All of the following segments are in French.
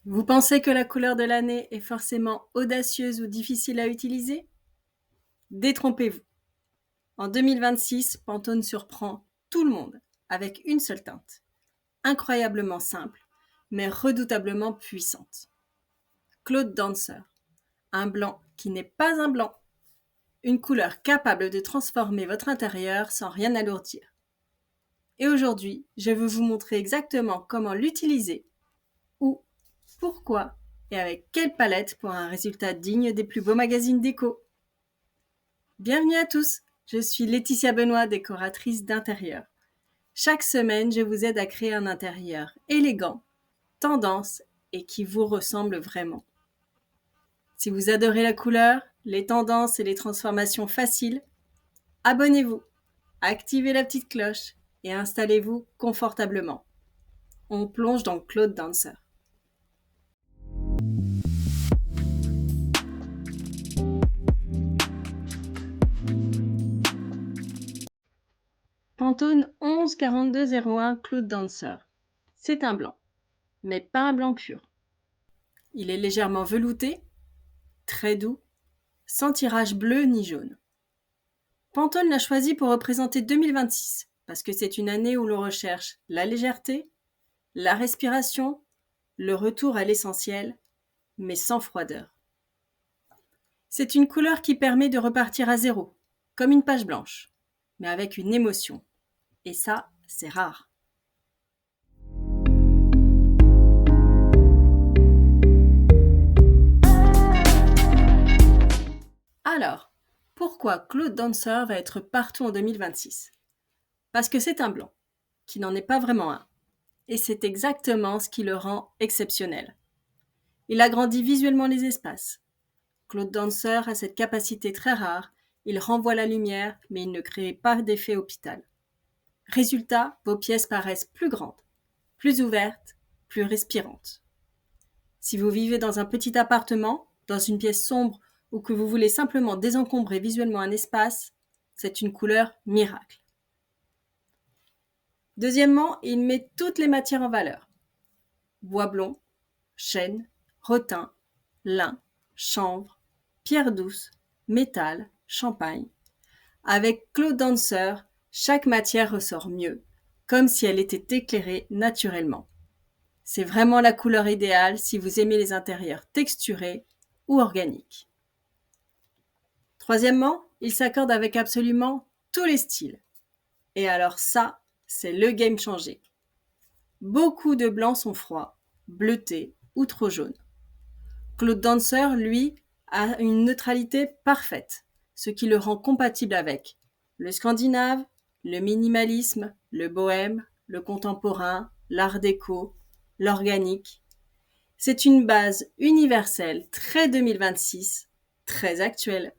Vous pensez que la couleur de l'année est forcément audacieuse ou difficile à utiliser? Détrompez-vous. En 2026, Pantone surprend tout le monde avec une seule teinte, incroyablement simple, mais redoutablement puissante. Cloud Dancer, un blanc qui n'est pas un blanc, une couleur capable de transformer votre intérieur sans rien alourdir. Et aujourd'hui, je vais vous montrer exactement comment l'utiliser, où, pourquoi et avec quelle palette pour un résultat digne des plus beaux magazines déco. Bienvenue à tous, je suis Laetitia Benoît, décoratrice d'intérieur. Chaque semaine, je vous aide à créer un intérieur élégant, tendance et qui vous ressemble vraiment. Si vous adorez la couleur, les tendances et les transformations faciles, abonnez-vous, activez la petite cloche et installez-vous confortablement. On plonge dans Cloud Dancer. Pantone 114201 Cloud Dancer. C'est un blanc, mais pas un blanc pur. Il est légèrement velouté, très doux, sans tirage bleu ni jaune. Pantone l'a choisi pour représenter 2026, parce que c'est une année où l'on recherche la légèreté, la respiration, le retour à l'essentiel, mais sans froideur. C'est une couleur qui permet de repartir à zéro, comme une page blanche, mais avec une émotion. Et ça, c'est rare. Alors, pourquoi Cloud Dancer va être partout en 2026? Parce que c'est un blanc, qui n'en est pas vraiment un. Et c'est exactement ce qui le rend exceptionnel. Il agrandit visuellement les espaces. Cloud Dancer a cette capacité très rare, il renvoie la lumière, mais il ne crée pas d'effet hôpital. Résultat, vos pièces paraissent plus grandes, plus ouvertes, plus respirantes. Si vous vivez dans un petit appartement, dans une pièce sombre ou que vous voulez simplement désencombrer visuellement un espace, c'est une couleur miracle. Deuxièmement, il met toutes les matières en valeur. Bois blond, chêne, rotin, lin, chanvre, pierre douce, métal, champagne. Avec Cloud Dancer, chaque matière ressort mieux, comme si elle était éclairée naturellement. C'est vraiment la couleur idéale si vous aimez les intérieurs texturés ou organiques. Troisièmement, il s'accorde avec absolument tous les styles. Et alors ça, c'est le game changer. Beaucoup de blancs sont froids, bleutés ou trop jaunes. Cloud Dancer, lui, a une neutralité parfaite, ce qui le rend compatible avec le scandinave, le minimalisme, le bohème, le contemporain, l'art déco, l'organique. C'est une base universelle très 2026, très actuelle.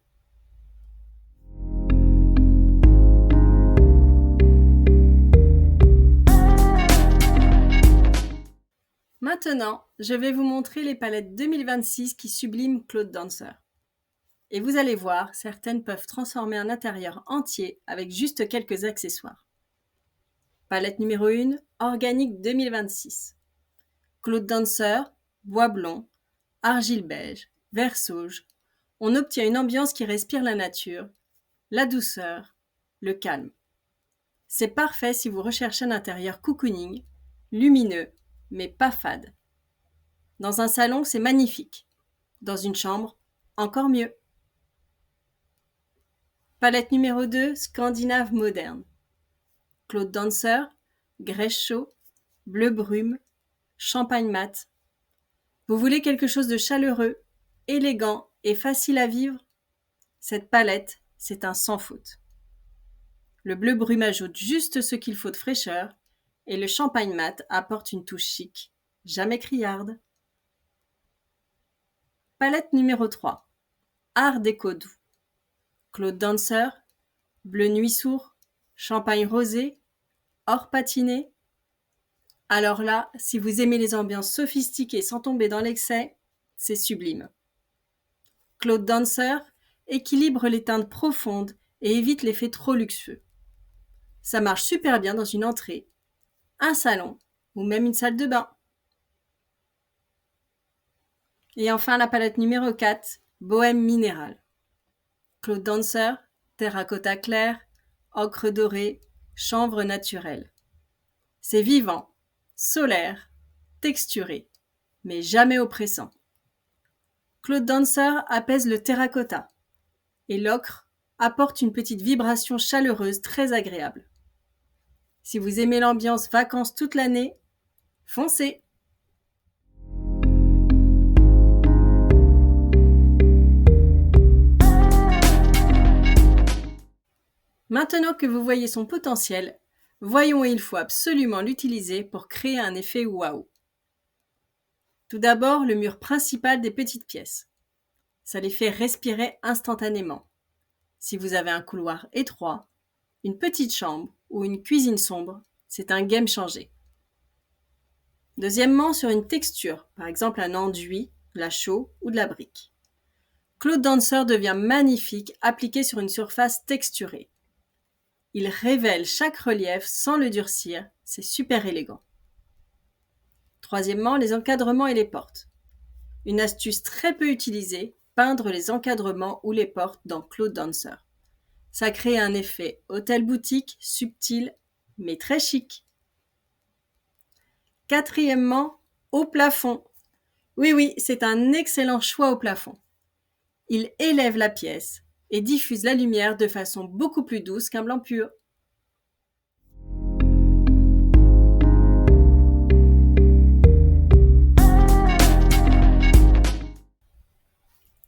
Maintenant, je vais vous montrer les palettes 2026 qui subliment Cloud Dancer. Et vous allez voir, certaines peuvent transformer un intérieur entier avec juste quelques accessoires. Palette numéro 1, Organique 2026. Cloud Dancer, bois blond, argile beige, vert sauge. On obtient une ambiance qui respire la nature, la douceur, le calme. C'est parfait si vous recherchez un intérieur cocooning, lumineux, mais pas fade. Dans un salon, c'est magnifique. Dans une chambre, encore mieux. Palette numéro 2, Scandinave moderne. Cloud Dancer, grès chaud, bleu brume, champagne mat. Vous voulez quelque chose de chaleureux, élégant et facile à vivre? Cette palette, c'est un sans faute. Le bleu brume ajoute juste ce qu'il faut de fraîcheur et le champagne mat apporte une touche chic, jamais criarde. Palette numéro 3. Art déco doux. Cloud Dancer, bleu nuit sourd, champagne rosé, or patiné. Alors là, si vous aimez les ambiances sophistiquées sans tomber dans l'excès, c'est sublime. Cloud Dancer équilibre les teintes profondes et évite l'effet trop luxueux. Ça marche super bien dans une entrée, un salon ou même une salle de bain. Et enfin la palette numéro 4, Bohème Minéral. Claude Dancer, terracotta clair, ocre doré, chanvre naturel. C'est vivant, solaire, texturé, mais jamais oppressant. Claude Dancer apaise le terracotta et l'ocre apporte une petite vibration chaleureuse très agréable. Si vous aimez l'ambiance vacances toute l'année, foncez! Maintenant que vous voyez son potentiel, voyons où il faut absolument l'utiliser pour créer un effet waouh. Tout d'abord, le mur principal des petites pièces. Ça les fait respirer instantanément. Si vous avez un couloir étroit, une petite chambre ou une cuisine sombre, c'est un game changer. Deuxièmement, sur une texture, par exemple un enduit, de la chaux ou de la brique. Claude Dancer devient magnifique appliqué sur une surface texturée. Il révèle chaque relief sans le durcir, c'est super élégant. Troisièmement, les encadrements et les portes. Une astuce très peu utilisée, peindre les encadrements ou les portes dans Claude Dancer. Ça crée un effet hôtel-boutique subtil, mais très chic. Quatrièmement, au plafond. Oui, c'est un excellent choix au plafond. Il élève la pièce et diffuse la lumière de façon beaucoup plus douce qu'un blanc pur.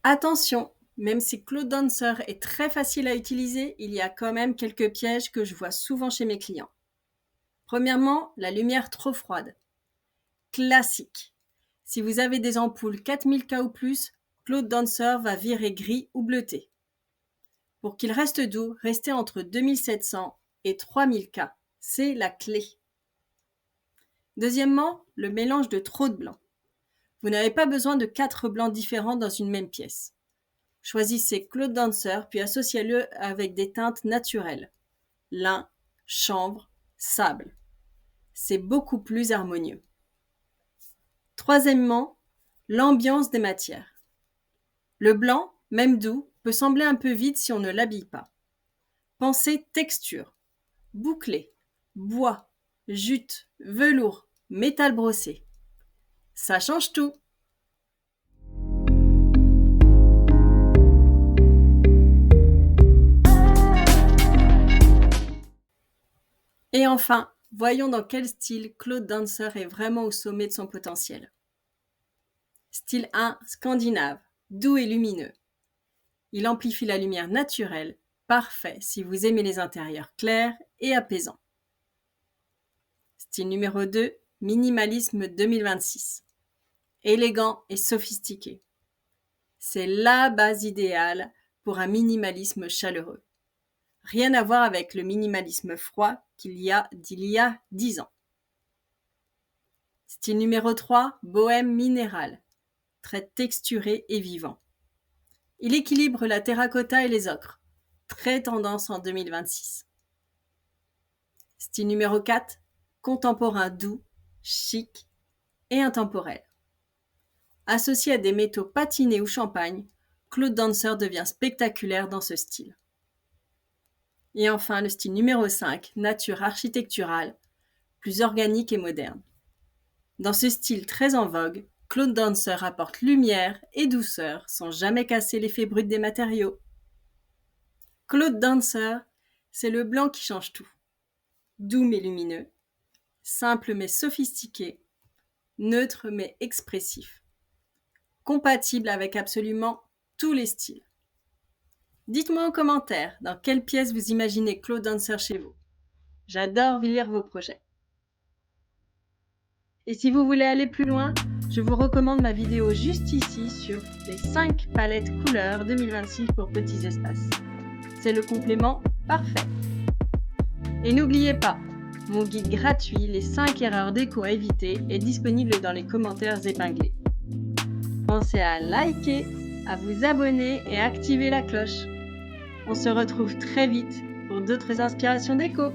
Attention, même si Claude Dancer est très facile à utiliser, il y a quand même quelques pièges que je vois souvent chez mes clients. Premièrement, la lumière trop froide. Classique. Si vous avez des ampoules 4000K ou plus, Claude Dancer va virer gris ou bleuté. Pour qu'il reste doux, restez entre 2700 et 3000K. C'est la clé. Deuxièmement, le mélange de trop de blanc. Vous n'avez pas besoin de 4 blancs différents dans une même pièce. Choisissez Claude Dancer puis associez-le avec des teintes naturelles. Lin, chanvre, sable. C'est beaucoup plus harmonieux. Troisièmement, l'ambiance des matières. Le blanc, même doux, peut sembler un peu vide si on ne l'habille pas. Pensez texture, bouclé, bois, jute, velours, métal brossé. Ça change tout. Et enfin, voyons dans quel style Claude Dancer est vraiment au sommet de son potentiel. Style 1, scandinave, doux et lumineux. Il amplifie la lumière naturelle, parfait si vous aimez les intérieurs clairs et apaisants. Style numéro 2, minimalisme 2026. Élégant et sophistiqué. C'est la base idéale pour un minimalisme chaleureux. Rien à voir avec le minimalisme froid d'il y a 10 ans. Style numéro 3, bohème minéral. Très texturé et vivant. Il équilibre la terracotta et les ocres. Très tendance en 2026. Style numéro 4, contemporain doux, chic et intemporel. Associé à des métaux patinés ou champagne, Claude Dancer devient spectaculaire dans ce style. Et enfin, le style numéro 5, nature architecturale, plus organique et moderne. Dans ce style très en vogue, Claude Dancer apporte lumière et douceur sans jamais casser l'effet brut des matériaux. Claude Dancer, c'est le blanc qui change tout. Doux mais lumineux, simple mais sophistiqué, neutre mais expressif. Compatible avec absolument tous les styles. Dites-moi en commentaire dans quelle pièce vous imaginez Claude Dancer chez vous. J'adore lire vos projets. Et si vous voulez aller plus loin, je vous recommande ma vidéo juste ici sur les 5 palettes couleurs 2026 pour petits espaces. C'est le complément parfait. Et n'oubliez pas, mon guide gratuit, les 5 erreurs déco à éviter, est disponible dans les commentaires épinglés. Pensez à liker, à vous abonner et à activer la cloche. On se retrouve très vite pour d'autres inspirations déco.